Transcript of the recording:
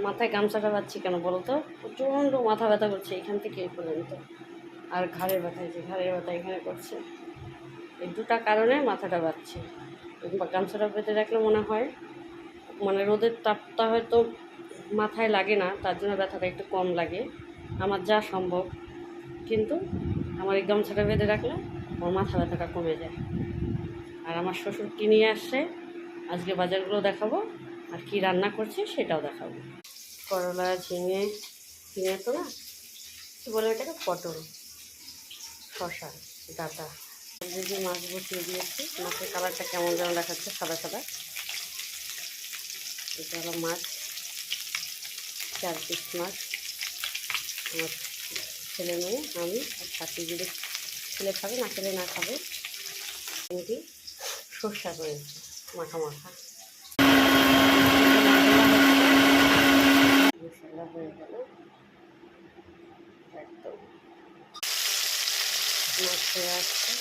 মাথায় গামছাটা বাঁধছি কেন বলো তো? প্রচণ্ড মাথা ব্যথা করছে এখান থেকে এই পর্যন্ত। আর ঘাড়ের ব্যথা, যে ঘাড়ের ব্যথা এখানে করছে। এই দুটা কারণে মাথাটা বাঁধছে। গামছাটা বেঁধে রাখলে মনে হয় মানে রোদের তাপটা হয়তো মাথায় লাগে না, তার জন্য ব্যথাটা একটু কম লাগে আমার যা সম্ভব। কিন্তু আমার এই গামছাটা বেঁধে রাখলে আমার মাথা ব্যথাটা কমে যায়। আর আমার শ্বশুর কী নিয়ে আসছে আজকে বাজারগুলো দেখাবো, আর কি রান্না করছে সেটাও দেখাবো। করলা, ঝিঙে, ঝিঙে তো না, কী বলে এটাকে, পটল, শশা, ডাঁটা যে মাছ বসিয়ে দিয়েছি। মাছের কালারটা কেমন যেন দেখাচ্ছে, সাদা সাদা। এটা হলো মাছ, 4 পিস মাছ। আমার ছেলে মেয়ে, আমি আর সাথে যদি ছেলে খাবে, না খেলে না খাবে। এমনি সর্ষা রয়েছে মাখা মাখা। মশলা হয়ে গেল একদম, মাছ হয়ে আসছে।